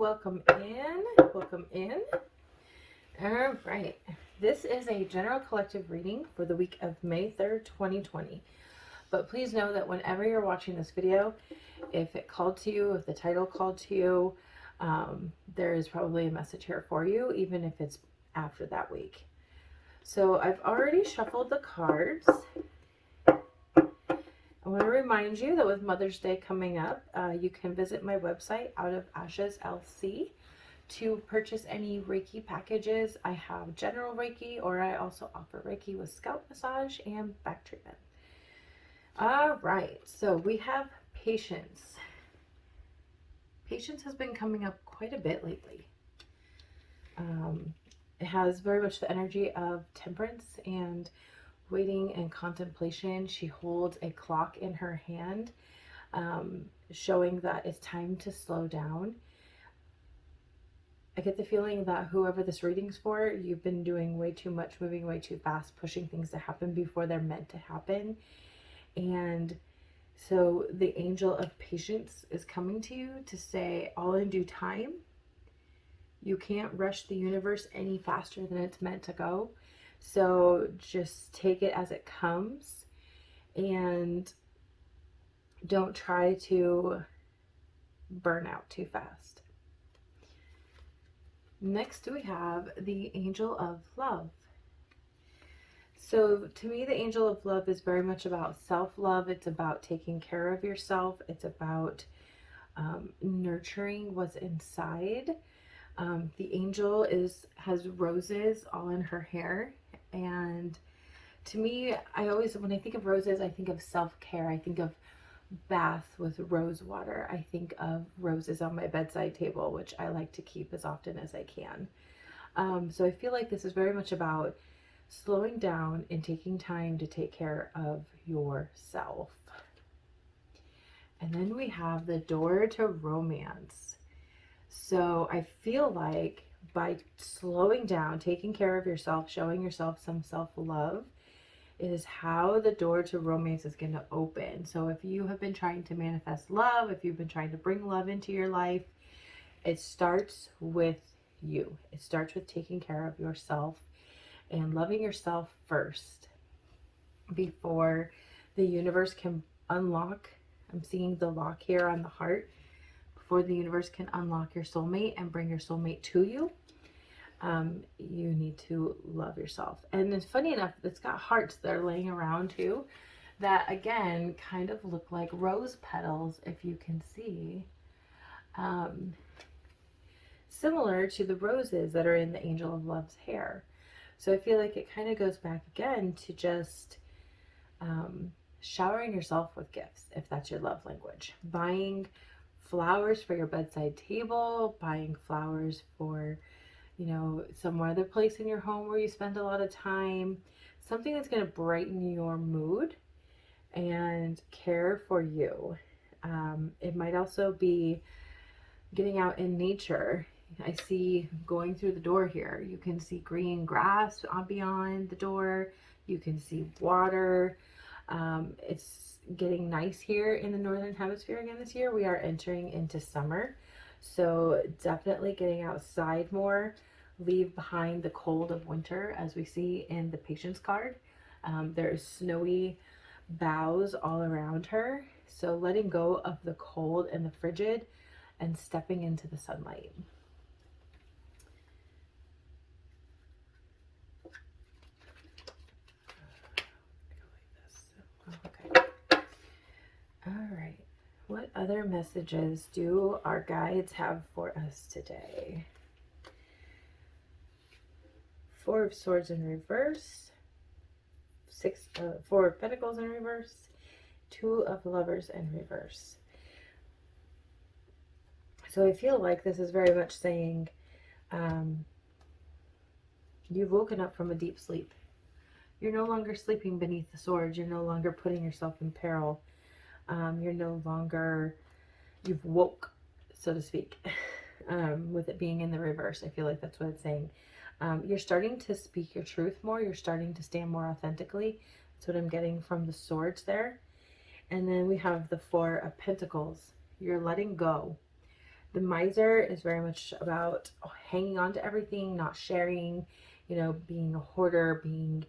welcome in. Welcome in. All right. This is a general collective reading for the week of May 3rd, 2020. But please know that whenever you're watching this video, if it called to you, if the title called to you, there is probably a message here for you, even if it's after that week. So I've already shuffled the cards. I want to remind you that with Mother's Day coming up, you can visit my website, Out of Ashes LC, to purchase any Reiki packages. I have general Reiki, or I also offer Reiki with scalp massage and back treatment. All right, so we have patience. Patience has been coming up quite a bit lately. It has very much the energy of temperance and waiting and contemplation. She holds a clock in her hand, showing that it's time to slow down. I get the feeling that whoever this reading's for, you've been doing way too much, moving way too fast, pushing things to happen before they're meant to happen. And so the angel of patience is coming to you to say, all in due time. You can't rush the universe any faster than it's meant to go. So just take it as it comes and don't try to burn out too fast. Next we have the Angel of Love. So to me, the Angel of Love is very much about self-love. It's about taking care of yourself. It's about nurturing what's inside. The angel has roses all in her hair. And to me, when I think of roses, I think of self-care. I think of bath with rose water. I think of roses on my bedside table, which I like to keep as often as I can. So I feel like this is very much about slowing down and taking time to take care of yourself. And then we have the door to romance. So I feel like by slowing down, taking care of yourself, showing yourself some self-love is how the door to romance is going to open. So if you have been trying to manifest love, if you've been trying to bring love into your life, it starts with you. It starts with taking care of yourself and loving yourself first before the universe can unlock. I'm seeing the lock here on the heart. Before the universe can unlock your soulmate and bring your soulmate to you, you need to love yourself. And it's funny enough, it's got hearts that are laying around too, that again kind of look like rose petals, if you can see, similar to the roses that are in the Angel of Love's hair. So I feel like it kind of goes back again to just showering yourself with gifts, if that's your love language. Buying flowers for your bedside table, buying flowers for, some other place in your home where you spend a lot of time, something that's going to brighten your mood and care for you. It might also be getting out in nature. I see going through the door here, you can see green grass beyond the door. You can see water. It's getting nice here in the Northern Hemisphere again this year. We are entering into summer. So definitely getting outside more. Leave behind the cold of winter, as we see in the Patience card. There's snowy boughs all around her. So letting go of the cold and the frigid and stepping into the sunlight. Okay. All right. What other messages do our guides have for us today? Four of Swords in reverse, Four of Pentacles in reverse, Two of Lovers in reverse. So I feel like this is very much saying you've woken up from a deep sleep. You're no longer sleeping beneath the swords. You're no longer putting yourself in peril. You're no longer, you've woke, so to speak, with it being in the reverse. I feel like that's what it's saying. You're starting to speak your truth more. You're starting to stand more authentically. That's what I'm getting from the swords there. And then we have the Four of Pentacles. You're letting go. The miser is very much about hanging on to everything, not sharing, being a hoarder, being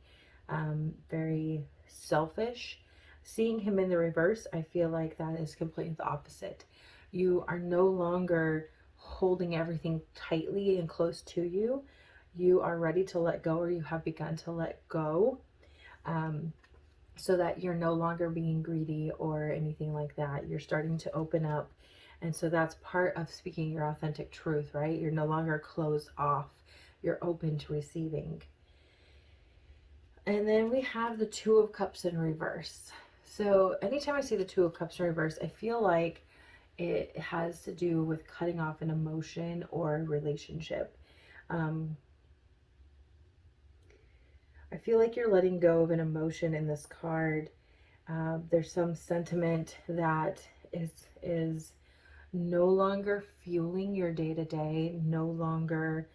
very selfish. Seeing him in the reverse, I feel like that is completely the opposite. You are no longer holding everything tightly and close to you. You are ready to let go, or you have begun to let go, so that you're no longer being greedy or anything like that. You're starting to open up. And so that's part of speaking your authentic truth, right? You're no longer closed off. You're open to receiving. And then we have the Two of Cups in reverse. So anytime I see the Two of Cups in reverse, I feel like it has to do with cutting off an emotion or a relationship. I feel like you're letting go of an emotion in this card. There's some sentiment that is no longer fueling your day-to-day, no longer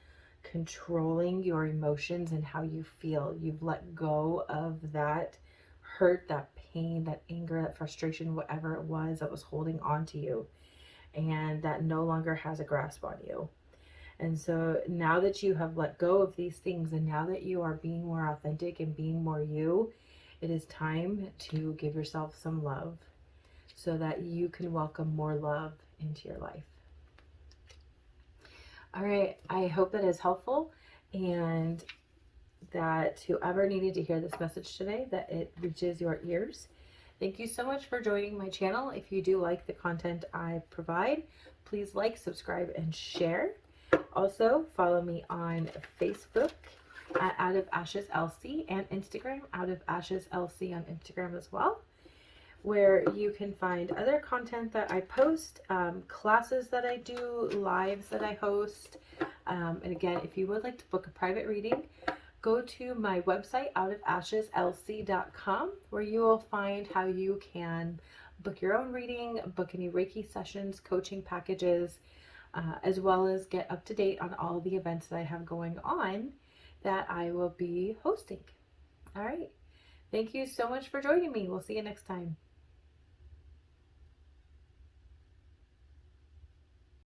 controlling your emotions and how you feel. You've let go of that hurt, that pain, that anger, that frustration, whatever it was that was holding on to you, and that no longer has a grasp on you. And so now that you have let go of these things, and now that you are being more authentic and being more you, it is time to give yourself some love so that you can welcome more love into your life. All right, I hope that is helpful, and that whoever needed to hear this message today, that it reaches your ears. Thank you so much for joining my channel. If you do like the content I provide, please like, subscribe, and share. Also, follow me on Facebook at Out of Ashes LC, and Instagram, Out of Ashes LC on Instagram as well, where you can find other content that I post, classes that I do, lives that I host. And again, if you would like to book a private reading, go to my website, outofasheslc.com, where you will find how you can book your own reading, book any Reiki sessions, coaching packages, as well as get up to date on all the events that I have going on that I will be hosting. All right. Thank you so much for joining me. We'll see you next time.